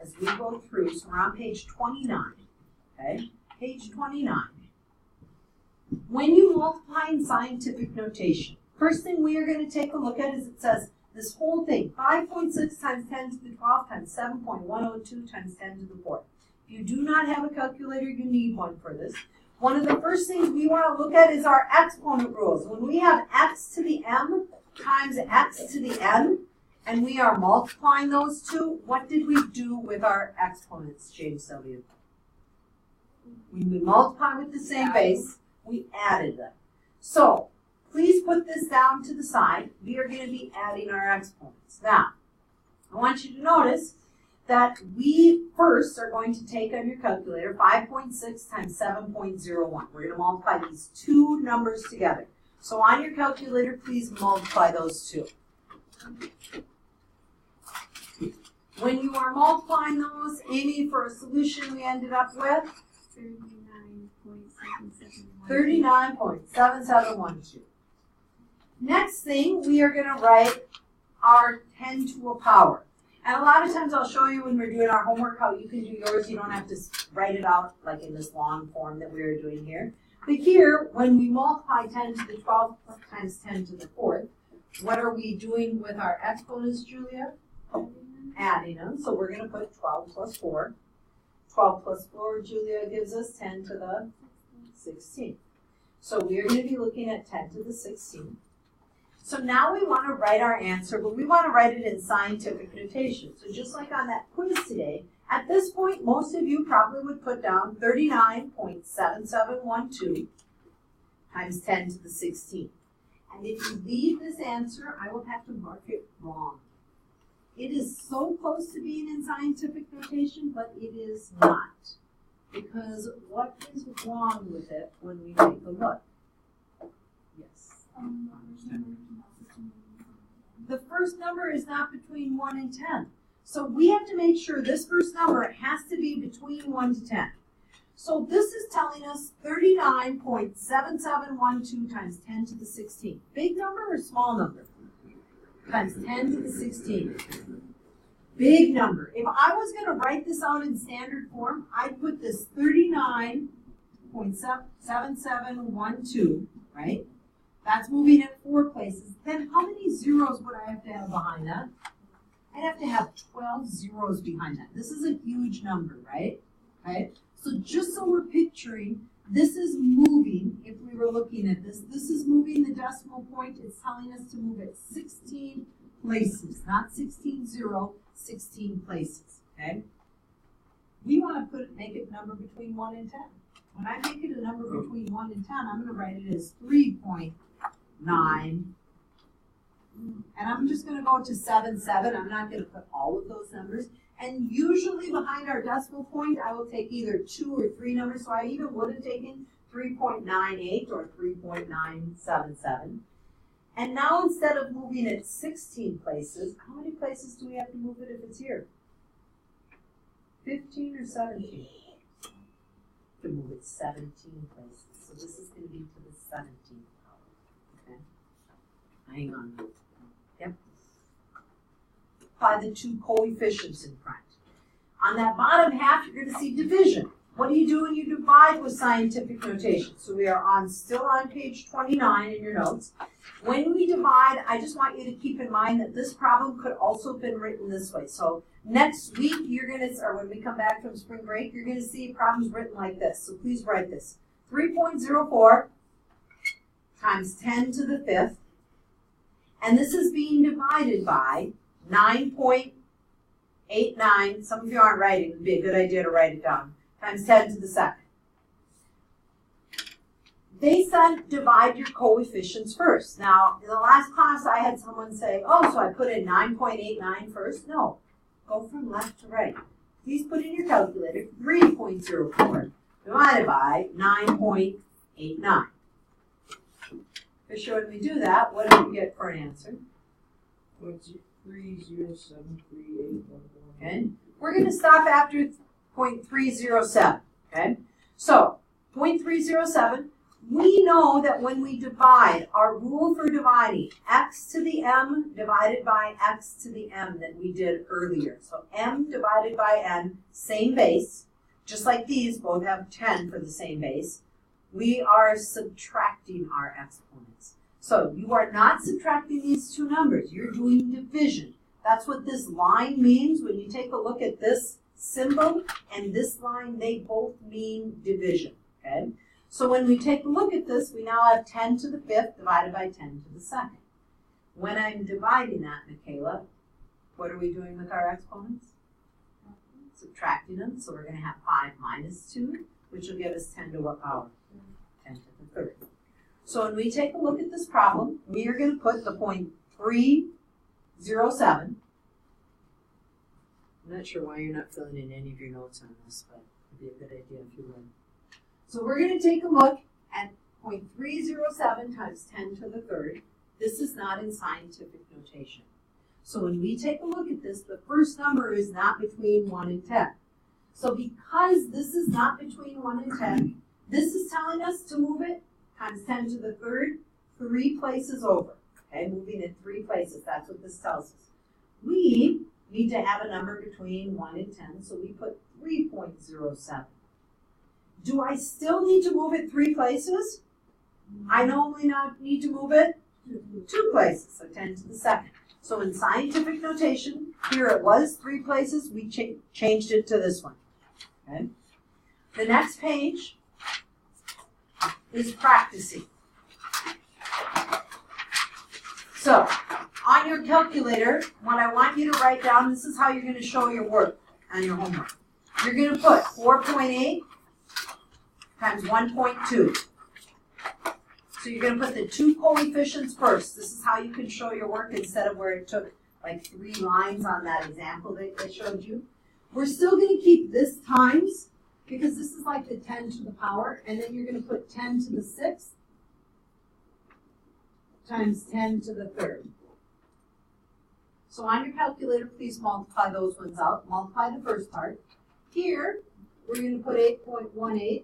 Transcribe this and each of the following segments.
as we go through. So we're on page 29, okay? Page 29. When you multiply in scientific notation, first thing we are going to take a look at is it says this whole thing, 5.6 times 10 to the 12 times 7.102 times 10 to the 4th. If you do not have a calculator, you need one for this. One of the first things we want to look at is our exponent rules. When we have x to the m times x to the n, and we are multiplying those two, what did we do with our exponents, James W? When we multiply with the same base, we added them. So, please put this down to the side. We are going to be adding our exponents. Now, I want you to notice that we first are going to take on your calculator 5.6 times 7.01. We're going to multiply these two numbers together. So on your calculator, please multiply those two. When you are multiplying those, Amy, for a solution we ended up with 39.7712. Next thing, we are going to write our 10 to a power. And a lot of times I'll show you when we're doing our homework how you can do yours. You don't have to write it out like in this long form that we are doing here. But here, when we multiply 10 to the 12 times 10 to the 4th, what are we doing with our exponents, Julia? Adding them. So we're going to put 12 plus 4. 12 plus 4, Julia, gives us 10 to the 16. So we are going to be looking at 10 to the 16. So now we want to write our answer, but we want to write it in scientific notation. So just like on that quiz today, at this point, most of you probably would put down 39.7712 times 10 to the 16. And if you leave this answer, I will have to mark it wrong. It is so close to being in scientific notation, but it is not. Because what is wrong with it when we take a look? Yes. The first number is not between 1 and 10. So we have to make sure this first number has to be between 1 to 10. So this is telling us 39.7712 times 10 to the 16. Big number or small number? Times 10 to the 16. Big number. If I was going to write this out in standard form, I'd put this 39.7712, right? That's moving at 4 places. Then how many zeros would I have to have behind that? I'd have to have 12 zeros behind that. This is a huge number, right? Okay. So just so we're picturing, this is moving, if we were looking at this, this is moving the decimal point. It's telling us to move at 16 places, not 16 0, 16 places, okay? We want to make it a number between 1 and 10. When I make it a number between 1 and 10, I'm going to write it as 3.9. And I'm just going to go to 7, 7. I'm not going to put all of those numbers. And usually behind our decimal point, I will take either 2 or 3 numbers. So I even would have taken 3.98 or 3.977. And now instead of moving it 16 places, how many places do we have to move it if it's here? 15 or 17? To move it 17 places. So this is going to be to the 17th power. Okay? Hang on. Yep. Apply the 2 coefficients in front. On that bottom half, you're going to see division. What do you do when you divide with scientific notation? So we are still on page 29 in your notes. When we divide, I just want you to keep in mind that this problem could also have been written this way. So next week, or when we come back from spring break, you're going to see problems written like this. So please write this. 3.04 times 10 to the 5th. And this is being divided by 9.89. Some of you aren't writing. It would be a good idea to write it down. Times 10 to the 2nd. They said divide your coefficients first. Now, in the last class, I had someone say, oh, so I put in 9.89 first? No. Go from left to right. Please put in your calculator 3.04 divided by 9.89. For sure, when we do that, what do we get for an answer? 0.307381. Okay. We're going to stop after 0.307. Okay. So 0.307. We know that when we divide, our rule for dividing, x to the m divided by x to the m that we did earlier. So m divided by n, same base, just like these both have 10 for the same base. We are subtracting our exponents. So you are not subtracting these two numbers, you're doing division. That's what this line means. When you take a look at this symbol and this line, they both mean division, okay? So when we take a look at this, we now have 10 to the 5th divided by 10 to the 2nd. When I'm dividing that, Michaela, what are we doing with our exponents? Subtracting them, so we're going to have 5 minus 2, which will give us 10 to what power? 10 to the 3rd. So when we take a look at this problem, we are going to put the point 307. I'm not sure why you're not filling in any of your notes on this, but it'd be a good idea if you would. So we're going to take a look at 0.307 times 10 to the 3rd. This is not in scientific notation. So when we take a look at this, the first number is not between 1 and 10. So because this is not between 1 and 10, this is telling us to move it times 10 to the 3rd 3 places over. Okay, moving it 3 places. That's what this tells us. We need to have a number between 1 and 10, so we put 3.07. Do I still need to move it 3 places? I normally not need to move it 2 places, so 10 to the 2nd. So in scientific notation, here it was 3 places, we changed it to this one. Okay. The next page is practicing. So, on your calculator, what I want you to write down, this is how you're going to show your work on your homework. You're going to put 4.8 times 1.2. So you're going to put the 2 coefficients first. This is how you can show your work instead of where it took like 3 lines on that example that I showed you. We're still going to keep this times because this is like the 10 to the power, and then you're going to put 10 to the 6th times 10 to the 3rd. So on your calculator, please multiply those ones out. Multiply the first part. Here, we're going to put 8.18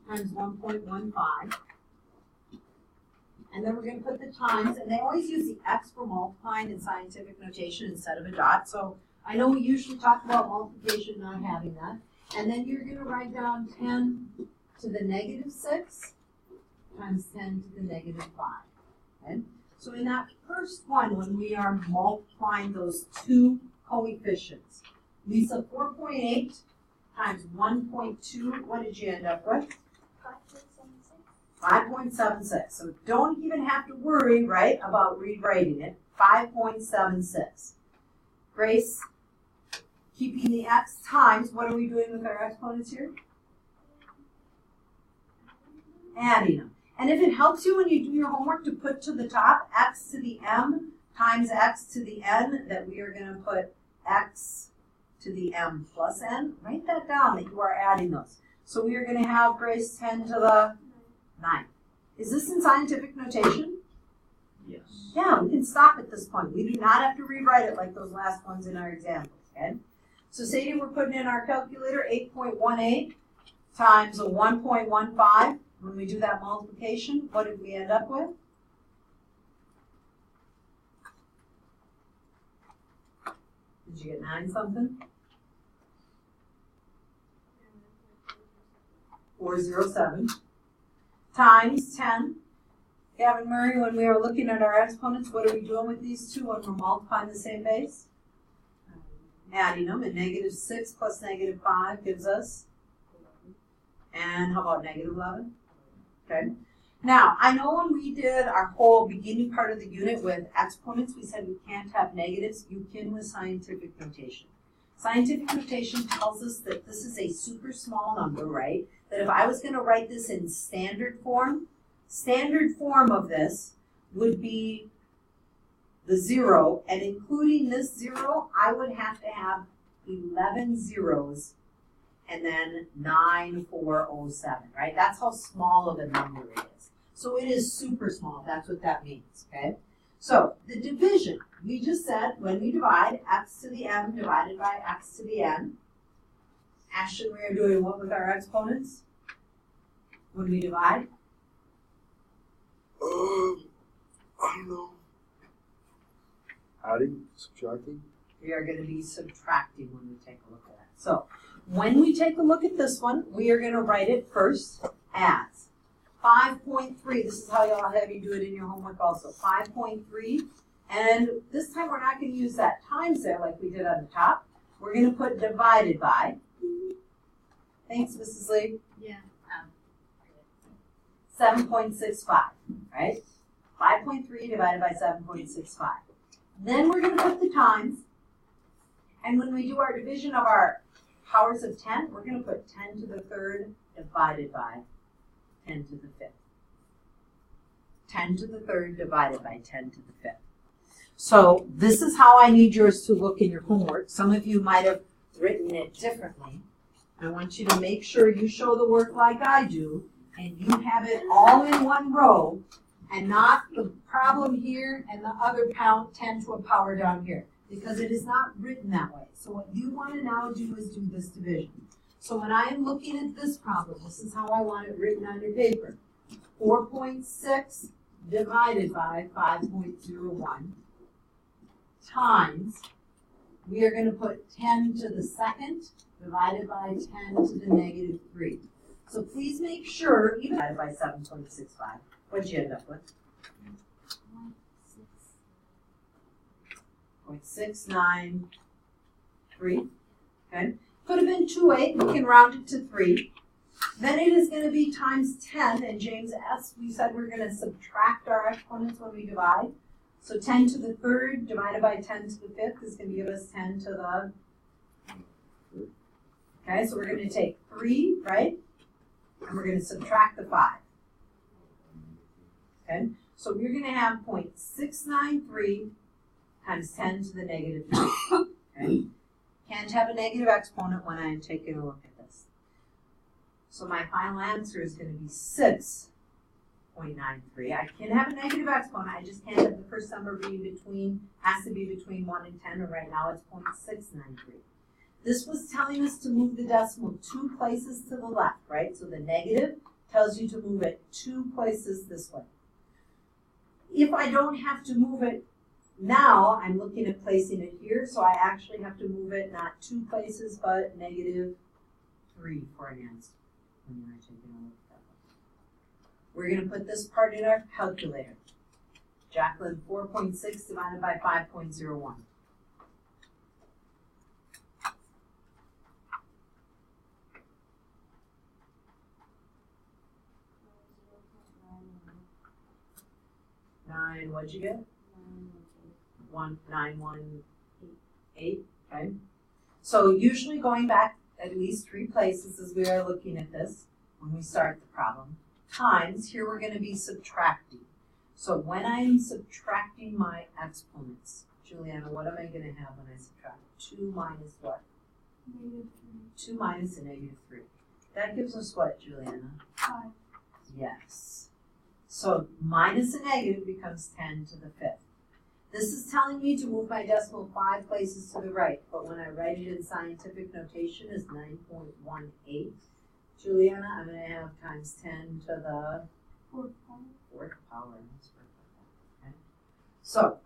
times 1.15. And then we're going to put the times, and they always use the x for multiplying in scientific notation instead of a dot. So I know we usually talk about multiplication not having that. And then you're going to write down 10 to the negative 6 times 10 to the negative 5. Okay? So in that first one, when we are multiplying those 2 coefficients, Lisa, 4.8 times 1.2, what did you end up with? 5.76. So don't even have to worry, right, about rewriting it. 5.76. Grace, keeping the x times, what are we doing with our exponents here? Adding them. And if it helps you when you do your homework to put to the top x to the m times x to the n, that we are going to put x to the m plus n, write that down that you are adding those. So we are going to have, Grace, 10 to the 9. Is this in scientific notation? Yes. Yeah, we can stop at this point. We do not have to rewrite it like those last ones in our examples, okay? So say we're putting in our calculator 8.18 times a 1.15. When we do that multiplication, what did we end up with? Did you get 9 something? 407 times 10. Gavin Murray, when we were looking at our exponents, what are we doing with these two when we're multiplying the same base? Adding them, and negative 6 plus negative 5 gives us, and how about negative 11? Okay. Now, I know when we did our whole beginning part of the unit with exponents, we said we can't have negatives. You can with scientific notation. Scientific notation tells us that this is a super small number, right? That if I was going to write this in standard form of this would be the 0, and including this 0, I would have to have 11 zeros and then 9407, right? That's how small of a number it is. So it is super small. That's what that means, okay? So the division, we just said when we divide x to the m divided by x to the n. Ashton, we are doing what with our exponents? when we divide? I don't know. Adding, subtracting? We are going to be subtracting when we take a look at that. So when we take a look at this one, we are going to write it first as 5.3. This is how I'll have you do it in your homework also. 5.3. And this time we're not going to use that times there like we did on the top. We're going to put divided by. Thanks, Mrs. Lee. Yeah. 7.65, right? 5.3 divided by 7.65. Then we're going to put the times. And when we do our division of our powers of 10, we're going to put 10 to the third divided by 10 to the fifth. 10 to the third divided by 10 to the fifth. So this is how I need yours to look in your homework. Some of you might have written it differently. I want you to make sure you show the work like I do, and you have it all in one row, and not the problem here and the other 10 to a power down here, because it is not written that way. So what you want to now do is do this division. So when I am looking at this problem, this is how I want it written on your paper. 4.6 divided by 5.01 times, we are going to put 10 to the second divided by 10 to the negative 3. So please make sure, even divided by 7.65, what did you end up with? 0.693. Okay. Could have been 2.8. We can round it to 3. Then it is going to be times 10. And James asked, we said we're going to subtract our exponents when we divide. So 10 to the third divided by 10 to the fifth is going to give us 10 to the... Okay, so we're going to take 3, right? And we're going to subtract the 5. Okay, so we're going to have 0.693 times 10 to the negative 3. Okay, can't have a negative exponent when I'm taking a look at this. So my final answer is going to be 6.93. I can have a negative exponent, I just can't have the first number be between, has to be between 1 and 10, and right now it's 0.693. This was telling us to move the decimal 2 places to the left, right? So the negative tells you to move it 2 places this way. If I don't have to move it now, I'm looking at placing it here, so I actually have to move it not 2 places, but negative 3 for an answer. When you're taking a look at that one. We're going to put this part in our calculator. Jacqueline, 4.6 divided by 5.01. What'd you get? 918. Okay. So usually going back at least 3 places as we are looking at this when we start the problem. Times, here we're going to be subtracting. So when I'm subtracting my exponents, Juliana, what am I going to have when I subtract? 2 minus what? Negative 2 minus a negative 3. That gives us what, Juliana? 5. Yes. So minus a negative becomes 10 to the fifth. This is telling me to move my decimal 5 places to the right, but when I write it in scientific notation as 9.18, Juliana, I'm going to have times 10 to the 4th power. Okay. So